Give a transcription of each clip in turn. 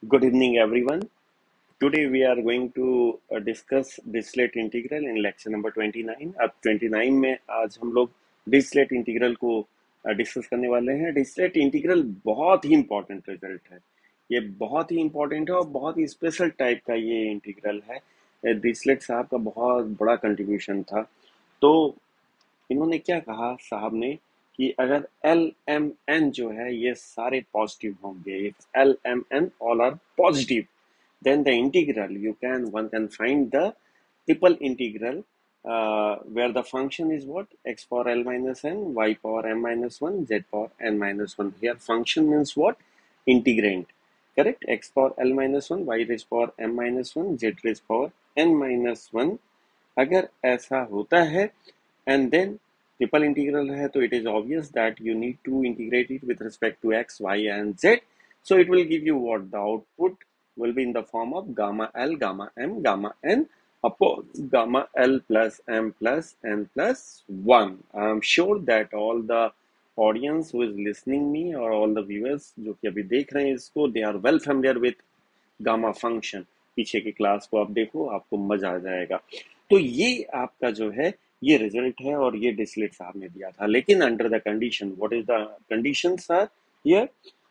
Good evening, everyone. Today we are going to discuss Dirichlet integral in lecture number 29. अब 29 में आज हम लोग Dirichlet integral को डिस्कस करने वाले हैं. Dirichlet integral बहुत ही इम्पोर्टेंट रिजल्ट है. ये बहुत ही इम्पोर्टेंट है और बहुत ही स्पेशल टाइप का ये इंटीग्रल है. Dirichlet साहब का बहुत बड़ा कंट्रीब्यूशन था. तो इन्होंने क्या कहा साहब ने कि अगर एल एम एन जो है ये सारे पॉजिटिव होंगे, if l m n all are positive, then the integral one can find the triple integral where the function is what, x power l minus n, y power m minus 1, z power n minus 1. Here function means what? Integrand. Correct? X power l minus 1, y raised power m minus 1, z raised power n minus 1. अगर ऐसा होता है and then triple integral है तो it is obvious that you need to integrate it with respect to x, y and z. So it will give you what? The output will be in the form of gamma L, gamma M, gamma N upon gamma L plus M plus N plus 1. I am sure that all the audience who is listening me or all the viewers जो कि अभी देख रहे हैं इसको, they are well familiar with gamma function. पीछे की class को आप देखो, आपको मजा आ जाएगा. तो ये आपका जो है ये रिजल्ट है और ये डिस्लेट साहब ने दिया था. लेकिन under the condition, what is the condition sir? Here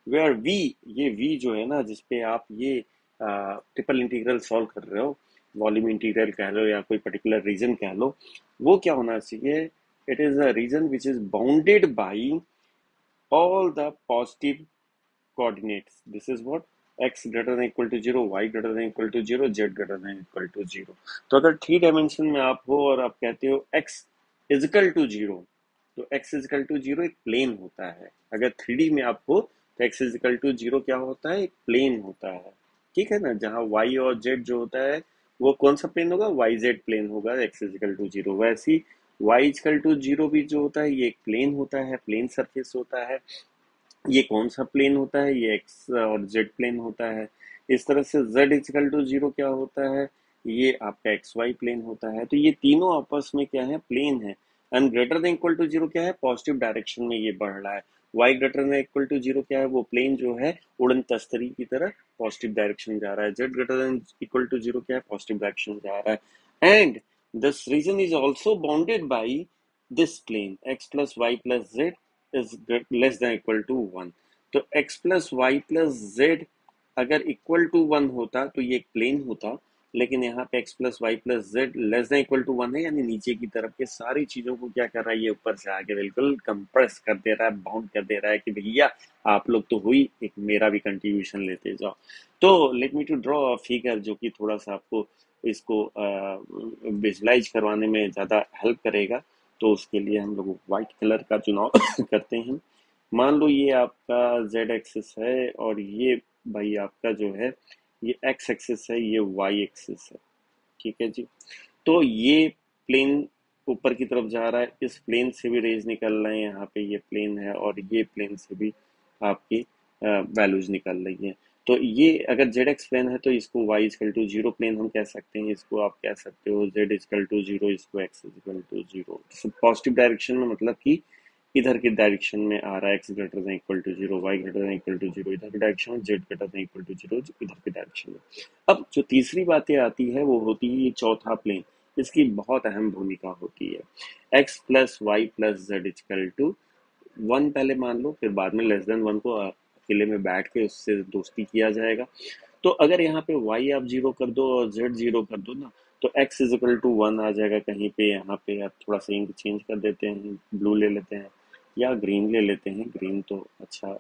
where we, ये वी जो है ना जिसपे आप ये ट्रिपल इंटीग्रल सॉल्व कर रहे हो, वॉल्यूम इंटीग्रल कह लो या कोई पर्टिकुलर रीजन कह लो, वो क्या होना चाहिए? It is a region which is bounded by all the positive coordinates. This is what? X greater than equal to 0, y greater than equal to 0, z greater than equal to 0. तो अगर 3 dimension में आप हो और आप कहते हो x is equal to 0, तो x is equal to 0 एक प्लेन होता है. अगर 3D में आप हो तो x is equal to 0 क्या होता है? एक प्लेन होता है. ठीक है ना? जहाँ y और z जो होता है वो कौन सा प्लेन होगा? yz प्लेन होगा x is equal to 0. वैसी y is equal to 0 भी जो होता है ये एक प्लेन होता है, प्लेन सरफेस होता है. ये कौन सा प्लेन होता है? ये एक्स और जेड प्लेन होता है. इस तरह से z इक्वल टू 0 क्या होता है? ये आपका एक्स वाई प्लेन होता है. तो ये तीनों आपस में क्या है? प्लेन है. And greater than equal to 0 क्या है? पॉजिटिव डायरेक्शन में ये बढ़ रहा है. y greater than equal to 0 क्या है? वो प्लेन जो है उड़न तस्तरी की तरह पॉजिटिव डायरेक्शन जा रहा है. z greater than equal to 0 क्या है? पॉजिटिव डायरेक्शन जा रहा है. And this region is also bounded by this plane x plus y plus z is less than equal to 1. तो x plus y plus z अगर equal to 1 होता तो ये एक प्लेन होता, लेकिन यहाँ पे x plus y plus z less than equal to 1 है, यानी नीचे की तरफ के सारी चीजों को क्या कर रहा है? ये ऊपर से आके बिल्कुल कंप्रेस कर दे रहा है, बाउंड कर दे रहा है कि भैया आप लोग तो हुई, एक मेरा भी कंट्रीब्यूशन लेते जाओ. तो let me to draw a figure जो कि थोड़ा सा आपको इसको विजुलाइज करवाने में ज्यादा हेल्प करेगा. तो उसके लिए हम लोग व्हाइट कलर का चुनाव करते हैं. मान लो ये आपका z एक्सिस है और ये भाई आपका जो है ये x एक्सिस है, ये y एक्सिस है. ठीक है जी. तो ये प्लेन ऊपर की तरफ जा रहा है, इस प्लेन से भी रेज निकल रहे हैं, यहाँ पे ये प्लेन है और ये प्लेन से भी आपकी वैल्यूज निकल रही हैं. तो ये अगर जेड एक्स प्लेन है तो इसको y इजकल टू 0 प्लेन हम कह सकते हैं, इसको आप कह सकते हो z इजकल टू 0, इसको x equal to 0. Positive direction में मतलब कि इधर की डायरेक्शन में आ रहा है, x greater than equal to 0, y greater than equal to 0 इधर की डायरेक्शन में, z greater than equal to 0 इधर की डायरेक्शन में. अब जो तीसरी बातें आती है वो होती है ये चौथा प्लेन. इसकी बहुत अहम भूमिका होती है. x plus y plus z equal to 1 पहले मान लो, फिर बाद में लेस देन 1 को अकेले में बैठ के उससे दोस्ती किया जाएगा. तो अगर यहाँ पे y आप 0 कर दो और z 0 कर दो ना, तो x इज इक्वल टू 1 आ जाएगा. कहीं पे यहाँ पे आप थोड़ा सा इंक चेंज कर देते हैं, ब्लू ले लेते हैं या ग्रीन ले लेते हैं. ग्रीन तो अच्छा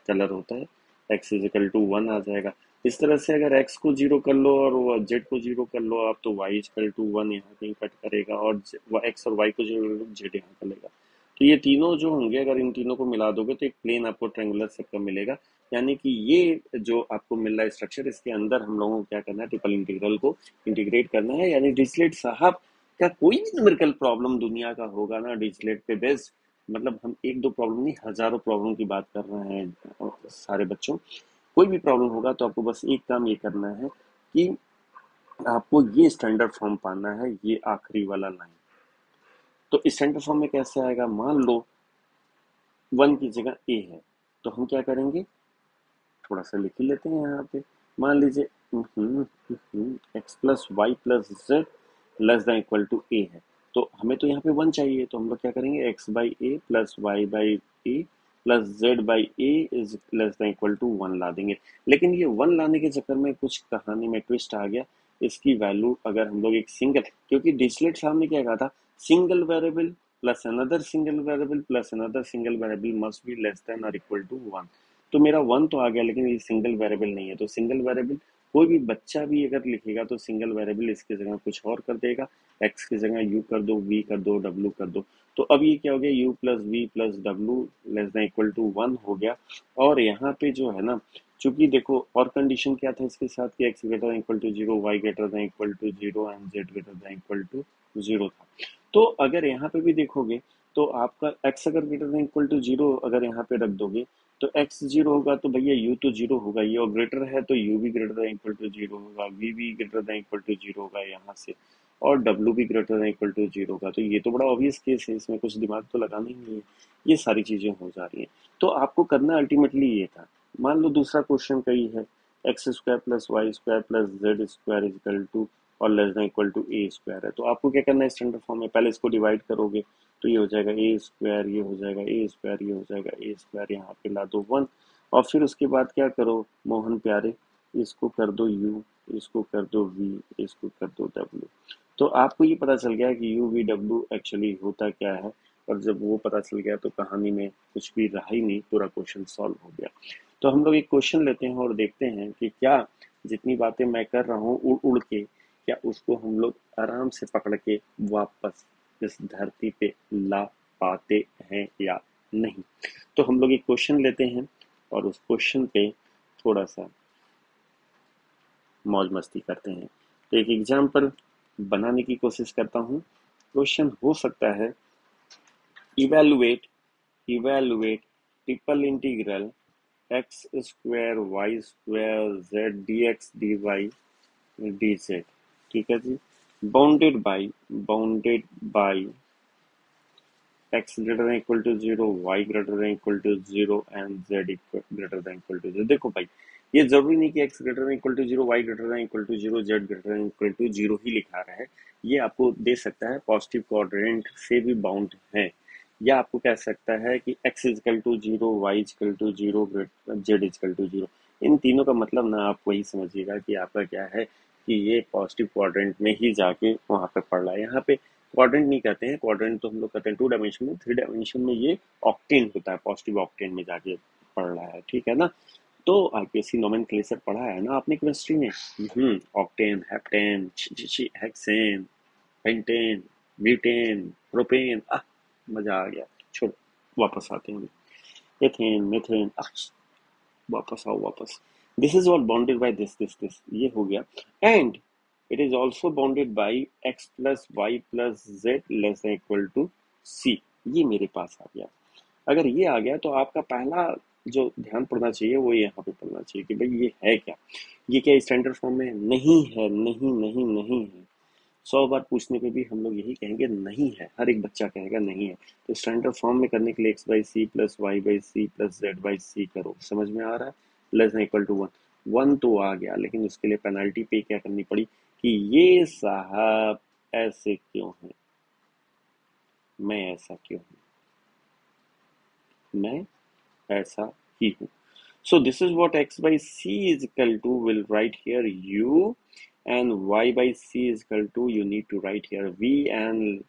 कलर होता है. x इज इक्वल टू 1 आ जाएगा. इस तरह से अगर x को 0 कर लो और z को 0 कर लो आप, तो y इक्वल टू 1 यहाँ कहीं कट करेगा और x और y को 0 कर लो, z यहाँ करेगा. तो ये तीनों जो होंगे, अगर इन तीनों को मिला दोगे तो एक प्लेन आपको ट्रायंगुलर सर्कल मिलेगा. यानी कि ये जो आपको मिल रहा है स्ट्रक्चर, इसके अंदर हम लोगों को क्या करना है? ट्रिपल इंटीग्रल को इंटीग्रेट करना है. यानी डिरिचलेट साहब का कोई भी न्यूमेरिकल प्रॉब्लम दुनिया का होगा ना डिरिचलेट पे बेस्ड, मतलब हम एक दो प्रॉब्लम नहीं, हजारों प्रॉब्लम की बात कर रहे हैं सारे बच्चों. कोई भी प्रॉब्लम होगा तो आपको बस एक काम ये करना है कि आपको ये स्टैंडर्ड फॉर्म पाना है, ये आखिरी वाला लाइन. तो स्टैंडर्ड फॉर्म में कैसे आएगा? मान लो 1 की जगह a है, तो हम क्या करेंगे? थोड़ा सा लिख ही लेते हैं यहाँ पे। मान लीजिए x plus y plus z less than equal to a है, तो हमें तो यहाँ पे 1 चाहिए, तो हम लोग क्या करेंगे, x by a plus y by a plus z by a is less than equal to 1 ला देंगे। लेकिन ये 1 लाने के चक्कर में कुछ कहानी में ट्विस्ट आ गया। इसकी वैल्यू अगर हम लोग एक सिंगल, क्योंकि डिरिचलेट साहब ने क्या कहा था, single variable plus another single variable plus another single variable must be less than और इक्वल टू 1। तो मेरा 1 तो आ गया, लेकिन ये सिंगल वेरिएबल नहीं है, तो सिंगल वेरिएबल कोई भी बच्चा भी अगर लिखेगा तो सिंगल वेरिएबल इसकी जगह कुछ और कर देगा, एक्स की जगह यू कर दो, वी कर दो, डब्ल्यू कर दो। तो अब ये क्या हो गया, यू प्लस वी प्लस डब्ल्यू लेस देन इक्वल टू 1 हो गया। और यहाँ पे जो है ना, चूंकि देखो और कंडीशन क्या था इसके साथ कि x greater than equal to 0, y greater than equal to 0 and z greater than equal to 0 था। तो अगर यहाँ पे भी देखोगे तो आपका x अगर ग्रेटर देन इक्वल टू 0 अगर यहाँ पे रख दोगे तो x 0 होगा, तो भैया u तो 0 होगा ही, और ग्रेटर है तो u भी ग्रेटर देन इक्वल टू 0 होगा, v भी ग्रेटर देन इक्वल टू 0 होगा यहाँ से, और w भी ग्रेटर देन इक्वल टू 0 होगा। तो ये तो बड़ा ऑब्वियस केस है, इसमें कुछ दिमाग तो लगाना ही नहीं है, ये सारी चीजें हो जा रही हैं। तो आपको करना अल्टीमेटली ये था। मान लो दूसरा क्वेश्चन कही है x square plus y square plus z square equal to और less than equal to a square है, तो आपको क्या करना है, स्टैंडर्ड फॉर्म में पहले इसको डिवाइड करोगे तो ये हो जाएगा ए स्क्वायर, ये हो जाएगा ए स्क्वायर, ये हो जाएगा ए स्क्वायर, यहाँ पे ला दो 1, और फिर उसके बाद क्या करो मोहन प्यारे, इसको कर दो u, इसको कर दो v, इसको कर दो w। तो आपको ये पता चल गया कि u v w एक्चुअली होता क्या है, और जब वो पता चल गया तो कहानी में कुछ भी रहा ही नहीं, पूरा क्वेश्चन सॉल्व हो गया। तो हम लोग एक क्वेश्चन लेते हैं और देखते हैं कि क्या जितनी बातें मैं कर रहा हूँ उड़ उड़ के, क्या उसको हम लोग आराम से पकड़ के वापस इस धरती पे ला पाते हैं या नहीं। तो हम लोग एक क्वेश्चन लेते हैं और उस क्वेश्चन पे थोड़ा सा मौज मस्ती करते हैं। तो एक एग्जाम्पल बनाने की कोशिश करता हूँ। क्वेश्चन हो सकता है evaluate evaluate triple integral x square y square z d x d y d z. ठीक है जी। Bounded by x greater than equal to 0, y greater than equal to 0 and z greater than equal to 0। देखो भाई, ये जरूरी नहीं कि x greater than equal to 0, y greater than equal to 0, z greater than equal to 0 ही लिखा रहा है। ये आपको दे सकता है पॉजिटिव कोऑर्डिनेट से भी बाउंड है, या आपको कह सकता है कि x equal to 0, y equal to 0, z equal to 0। इन तीनों का मतलब ना आप वही समझिएगा कि आपका क्या है कि ये पॉजिटिव क्वाड्रेंट में ही जाके वहां पे पड़ रहा है। यहाँ पे क्वाड्रेंट नहीं कहते हैं, क्वाड्रेंट तो हम लोग कहते हैं 2 डायमेंशन में, 3 डायमेंशन में ये ऑक्टेन होता है, पॉजिटिव ऑक्टेन में जाके पड़ रहा है। ठीक है ना। तो आईपीएससी नोमेनक्लेचर पढ़ा है ना आपने केमिस्ट्री में, octane, heptane, hexane, pentane, butane, propane, मजा आ गया। छोड़ो, वापस आते हैं। एथेन, मीथेन, वापस आओ वापस। This is all bounded by this, ये हो गया। And it is also bounded by x plus y plus z less than equal to c। ये मेरे पास आ गया। अगर ये आ गया तो आपका पहला जो ध्यान पड़ना चाहिए वो यहाँ पे पड़ना चाहिए कि भाई ये है क्या, ये क्या स्टैंडर्ड फॉर्म में नहीं है, नहीं नहीं नहीं है। 100 बार पूछने पे भी हम लोग यही कहेंगे नहीं है, हर एक बच्चा कहेगा नहीं है। तो स्टैंडर्ड फॉर्म में करने के लिए x by c plus y by c plus z by c करो, समझ में आ रहा है, लेस देन इक्वल टू 1। 1 तो आ गया, लेकिन उसके लिए पेनल्टी पे क्या करनी पड़ी कि ये साहब ऐसे क्यों है, मैं ऐसा क्यों हूँ, मैं ऐसा ही हूँ। So this is what x by c is equal to, will write here u, and y by c is equal to, you need to write here v, and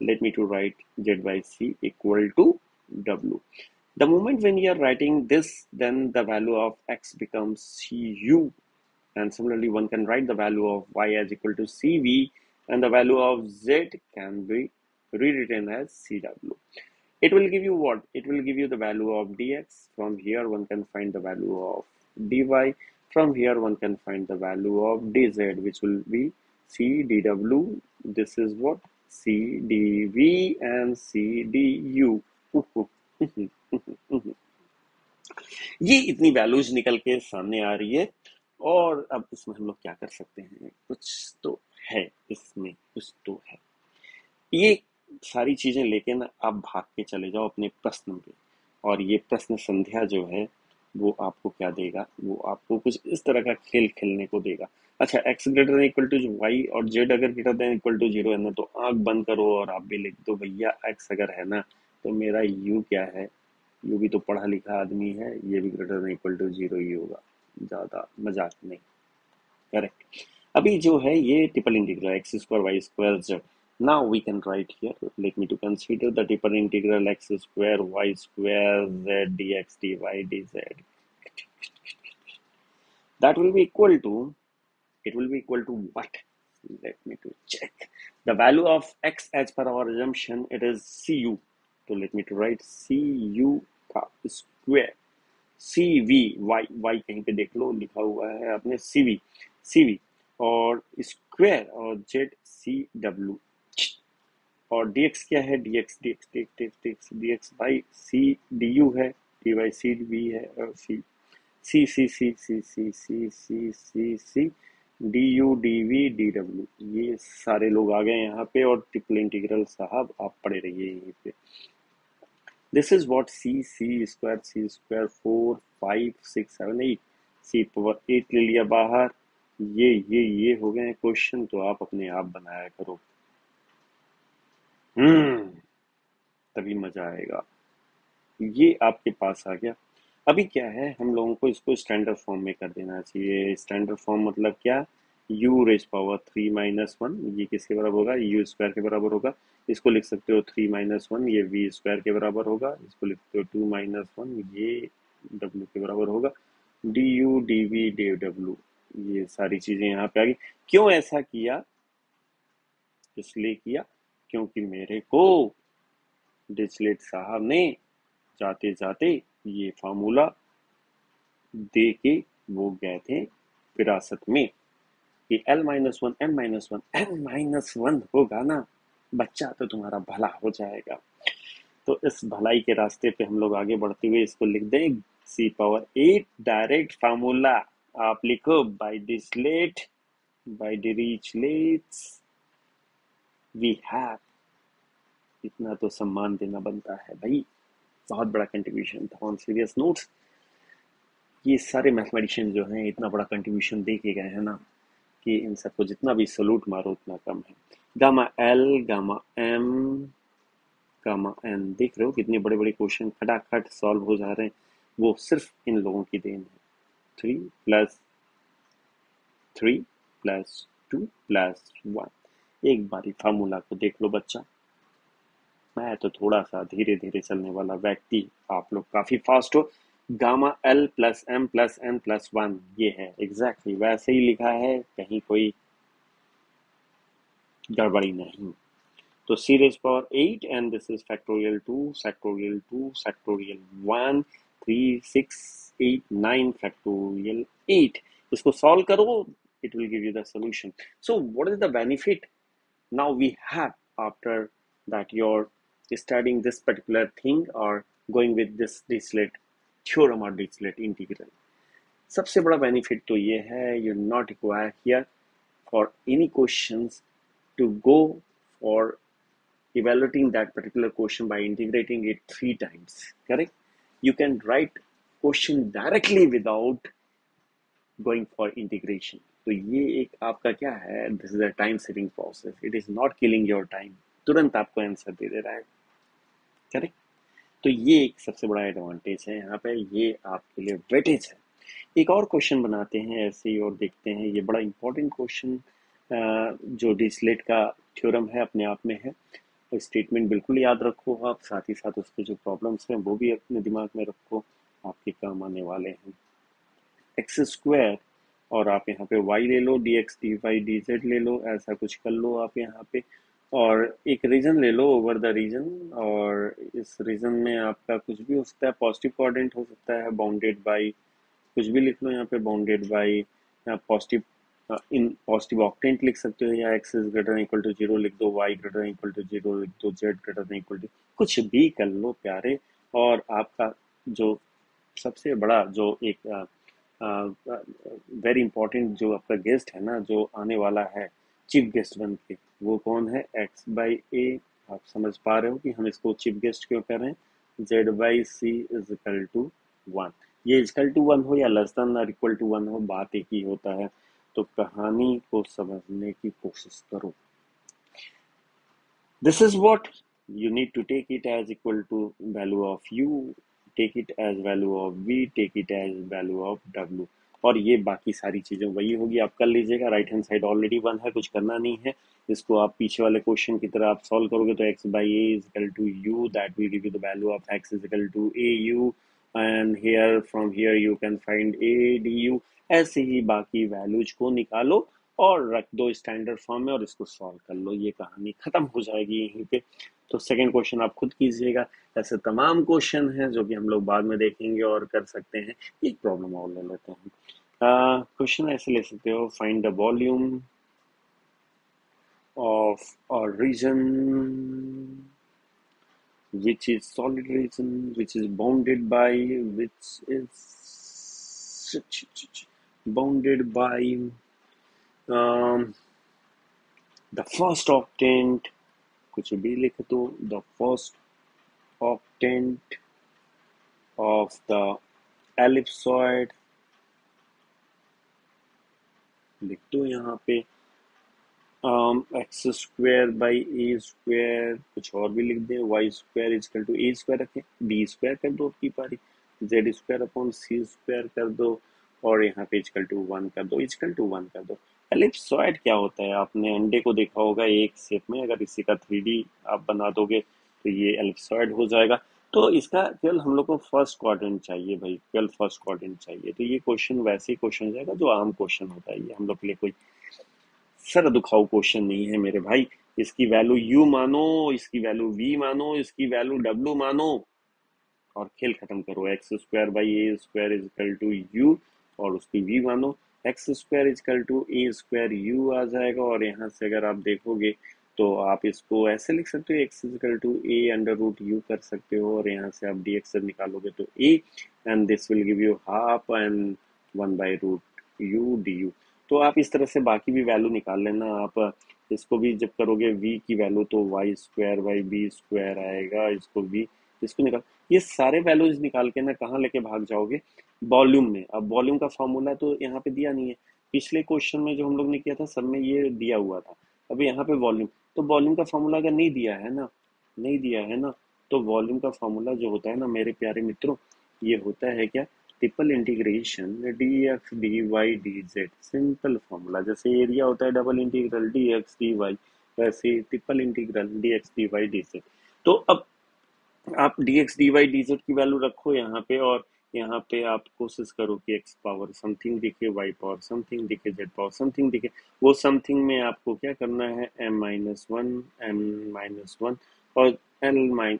let me to write z by c equal to w. The moment when you are writing this, then the value of x becomes cu, and similarly one can write the value of y as equal to cv, and the value of z can be rewritten as cw. It will give you what? It will give you the value of dx. From here one can find the value of dy. From here one can find the value of dz, which will be c dw. This is what? C dv and c du। ये इतनी values निकल के सामने आ रही है, और अब इसमें हम लोग क्या कर सकते हैं, कुछ तो है इसमें, कुछ तो है। ये सारी चीजें लेके ना आप भाग के चले जाओ अपने प्रश्न पे, और ये प्रश्न संध्या जो है वो आपको क्या देगा, वो आपको कुछ इस तरह का खेल खेलने को देगा। अच्छा, x greater than equal to y और जेड अगर greater than equal to zero है ना, तो आंख बंद करो और आप भी लिख दो भैया एक्स अगर है ना तो मेरा यू क्या है, यू भी तो पढ़ा लिखा आदमी है, ये भी greater than equal to zero ही होगा, ज्यादा मजाक नहीं। करेक्ट। अभी जो है ये triple integral x square y square z. Now we can write here, let me to consider the triple integral x square y square z dx dy dz. That will be equal to, it will be equal to what? Let me to check. The value of x as per our assumption, it is cu. So let me to write cu का square cv y y कहीं पे देख लो लिखा हुआ है आपने cv और square और जेड सी डब्ल्यू और dx क्या है, dx by c d u है, डी बाई सी वी है और c d u d v d डब्ल्यू, ये सारे लोग आ गए यहाँ पे और ट्रिपल इंटीग्रल साहब आप पढ़े रहिए यहीं पे। This is what c square 4 5 6 7 8, c power 8 ले लिया बाहर, ये हो गए क्वेश्चन, तो आप अपने आप बनाया करो। तभी मजा आएगा। ये आपके पास आ गया। अभी क्या है, हम लोगों को इसको स्टैंडर्ड फॉर्म में कर देना चाहिए। स्टैंडर्ड फॉर्म मतलब क्या, यू रेज पावर 3 - 1, ये किसके बराबर होगा, यू स्क्वायर के बराबर होगा। इसको लिख सकते हो 3 - 1, ये वी स्क्वायर के बराबर होगा। इसको लिख सकते हो 2 - 1, ये डब्ल्यू के बराबर होगा। D u d v d डब्ल्यू, ये सारी चीजें यहाँ पे आ गई। क्यों ऐसा किया, इसलिए किया क्योंकि मेरे को डिरिचलेट साहब ने जाते जाते ये फार्मूला दे के वो गए थे विरासत में कि L-1 M-1 N-1 होगा ना बच्चा तो तुम्हारा भला हो जाएगा। तो इस भलाई के रास्ते पे हम लोग आगे बढ़ते हुए इसको लिख दें सी पावर 8 डायरेक्ट फार्मूला। आप लिखो बाय डिरिचलेट्स वी हैव, इतना तो सम्मान देना बनता है भाई, बहुत बड़ा कंट्रीब्यूशन था। ऑन सीरियस नोट्स, ये सारे मैथमेटिशियन जो हैं इतना बड़ा कंट्रीब्यूशन दे के गए हैं ना कि इन सबको जितना भी सलूट मारो उतना कम है। Gamma l, gamma m, gamma n, देख रहे हो कितने बड़े बड़े क्वेश्चन खटाखट सॉल्व हो जा रहे हैं, वो सिर्फ इन लोगों की देन है। 3 + 3 + 2 + 1, एक बारी फार्मूला को देख लो बच्चा। मैं तो थोड़ा सा धीरे धीरे चलने वाला व्यक्ति, आप लोग काफी फास्ट हो। Gamma l plus m plus n plus 1, ये है एग्जैक्टली वैसे ही लिखा है, कहीं कोई गड़बड़ी नहीं। तो c raised power 8 and this is factorial 2 factorial 2 factorial 1 3 6 8 9 factorial 8, इसको सॉल्व करो, it will give you the solution. So what is the benefit now we have after that you're studying this particular thing or going with this Dirichlet theorem or Dirichlet integral? सबसे बड़ा benefit तो ये है, you not require here for any questions to go for evaluating that particular question by integrating it 3 times. Correct? You can write question directly without going for integration. तो ये एक आपका क्या है, this is a time saving process, it is not killing your time, तुरंत आपको answer दे दे रहा है। करेक्ट? तो ये एक सबसे बड़ा एडवांटेज है यहाँ पे, ये आपके लिए वेटेज है। एक और क्वेश्चन बनाते हैं ऐसे ही और देखते हैं, ये बड़ा इंपॉर्टेंट क्वेश्चन जो डिरिचलेट का थ्योरम है अपने आप में है। स्टेटमेंट बिल्कुल याद रखो आप, साथ ही साथ उसके जो प्रॉब्लम्स हैं वो भी अपने दिमाग में रखो, आपके काम आने वाले हैं। एक्स स्क्वायर और आप यहाँ पे y ले लो, dx dy dz ले लो, ऐसा कुछ कर लो आप यहाँ पे, और एक रीजन ले लो ओवर द रीजन, और इस रीजन में आपका कुछ भी हो सकता है, पॉजिटिव कोऑर्डिनेट हो सकता है, बाउंडेड बाई कुछ भी लिख लो यहाँ पे, bounded by positive, in positive octant लिख सकते हो, या x is greater than equal to 0 लिख दो, y greater than equal to 0 लिख दो, z greater than equal to, कुछ भी कर लो प्यारे। और आपका जो सबसे बड़ा जो एक वेरी इंपॉर्टेंट जो आपका गेस्ट है ना, जो आने वाला है चीफ गेस्ट बन के, वो कौन है, एक्स बाई ए। आप समझ पा रहे हो कि हम इसको चीफ गेस्ट क्यों कर रहे हैं, z by c is equal to 1। ये इक्वल टू 1 हो या लेस देन और इक्वल टू 1 हो, बात एक ही होता है। तो कहानी को समझने की कोशिश करो। This is what you need to take it as equal to value of u, take it as value of v, take it as value of w। और ये बाकी सारी चीजें वही होगी, आप कर लीजिएगा। राइट हैंड साइड ऑलरेडी 1 है, कुछ करना नहीं है। इसको आप पीछे वाले क्वेश्चन की तरह आप सॉल्व करोगे तो x by a is equal to u, that will give you the value of x is equal to a u, and here from here you can find a du। ऐसे ही बाकी values को निकालो और रख दो standard form में और इसको सॉल्व कर लो, ये कहानी खत्म हो जाएगी यहीं पे। तो सेकंड क्वेश्चन आप खुद कीजिएगा। ऐसे तमाम क्वेश्चन हैं जो कि हम लोग बाद में देखेंगे और कर सकते हैं। एक प्रॉब्लम और ले लेते हैं। क्वेश्चन ऐसे ले सकते हो, find the volume of a region which is solid region which is bounded by which is bounded by um, the first octant, कुछ भी लिख दो, the first octant of the ellipsoid लिख दो यहाँ पे। X square by a square, कुछ और भी लिख दें, y square equal to a square रखें, बी स्क्वायर कर दो आपकी पारी, z square upon c square कर दो और यहाँ पे इजकल टू 1 कर दो, इजकल टू 1 कर दो। एलिप्सॉइड क्या होता है, आपने अंडे को देखा होगा एक शेप में, अगर इसी का 3D आप बना दोगे तो ये एलिप्सॉइड हो जाएगा। तो इसका केवल हम लोग को फर्स्ट क्वाड्रेंट चाहिए भाई, केवल फर्स्ट क्वाड्रेंट चाहिए। तो ये क्वेश्चन वैसे ही क्वेश्चन हो जाएगा जो आम क्वेश्चन होता है, ये हम लोग के लिए कोई सर दुखाऊ क्वेश्चन नहीं है मेरे भाई। इसकी वैल्यू u मानो, इसकी वैल्यू v मानो, इसकी वैल्यू w मानो और खेल खत्म करो। X square by a square is equal to u और उसकी v मानो, x square is equal to a square u आ जाएगा। और यहाँ से अगर आप देखोगे तो आप इसको ऐसे लिख सकते हो, x is equal to a under root u कर सकते हो और यहाँ से आप dx से निकालोगे तो a and this will give you half and 1 by root u d. तो आप इस तरह से बाकी भी वैल्यू निकाल लेना। आप इसको भी जब करोगे v की वैल्यू तो y square by b square आएगा, इसको v, इसको निकाल, ये सारे वैल्यूज निकाल के ना कहाँ लेके भाग जाओगे, वॉल्यूम में। अब वॉल्यूम का फॉर्मूला तो यहाँ पे दिया नहीं है, पिछले क्वेश्चन में जो हम लोग ने किया था सब में ये दिया हुआ था। अब यहाँ पे वॉल्यूम, तो वॉल्यूम का फॉर्मूला अगर नहीं दिया है ना, नहीं दिया है ना, तो वॉल्यूम का फॉर्मूला जो होता है ना मेरे प्यारे मित्रों, ये होता है क्या, triple integration d x d y d z, simple formula. जैसे एरिया होता है double integral d x d y, वैसे triple integral d x d y d z. तो अब आप d x d y d z की value रखो यहाँ पे और यहाँ पे आप कोशिश करो कि एक्स पावर समथिंग दिखे, वाई पावर समथिंग दिखे, जेड पावर समथिंग दिखे। वो समथिंग में आपको क्या करना है, m-1 m-1 और l m-1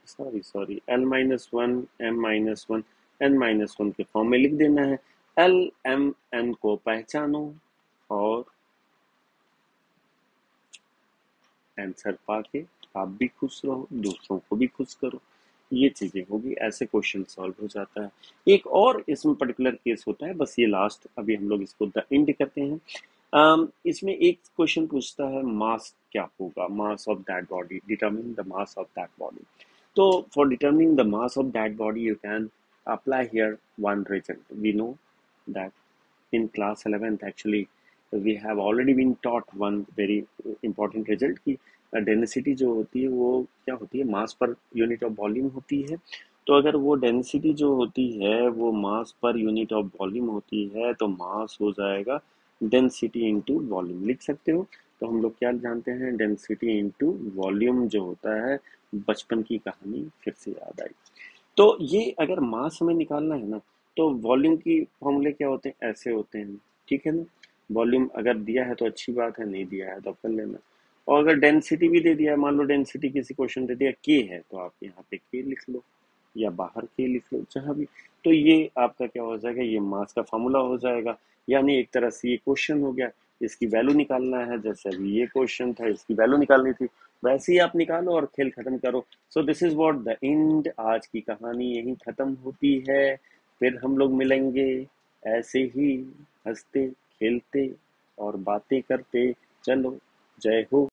m-1 n-1 के फॉर्म में लिख देना है। l m n को पहचानो और आंसर पाके आप भी खुश रहो, दूसरों को भी खुश करो, ये चीजें होगी, ऐसे क्वेश्चन सॉल्व हो जाता है। एक और इसमें पर्टिकुलर केस होता है, बस ये लास्ट अभी हम लोग इसको द एंड करते हैं। इसमें एक क्वेश्चन पूछता है मास क्या होगा, mass of that body, determine the mass of that body. तो for determining the mass of that body you can apply here one result. We know that in class 11th actually we have already been taught one very important result कि density जो होती है वो क्या होती है, मास per unit of volume होती है। तो अगर वो डेंसिटी जो होती है वो मास पर यूनिट ऑफ वॉल्यूम होती है तो मास हो जाएगा डेंसिटी इनटू वॉल्यूम, लिख सकते हो। तो हम लोग क्या जानते हैं, डेंसिटी इनटू वॉल्यूम जो होता है, बचपन की कहानी फिर से याद आई। तो ये अगर मास हमें निकालना है ना, तो वॉल्यूम की फॉर्मूले क्या होते हैं, ऐसे होते हैं, ठीक है ना। वॉल्यूम अगर दिया है तो अच्छी बात है, नहीं दिया है तो कर लेना। और अगर डेंसिटी भी दे दिया है, मान लो डेंसिटी किसी क्वेश्चन दे दिया के है, तो आप यहाँ पे के लिख लो या बाहर के लिख लो, जहां भी। तो ये आपका क्या हो जाएगा, ये मास का फॉर्मूला हो जाएगा। यानी एक तरह से ये क्वेश्चन हो गया, इसकी वैल्यू निकालना है, जैसे अभी ये क्वेश्चन था इसकी वैल्यू निकालनी थी, वैसे ही आप निकालो और खेल खत्म करो। So this is what the end, आज की कहानी यहीं खत्म होती है। फिर हम लोग मिलेंगे ऐसे ही हंसते खेलते और बातें करते। चलो, जय हो।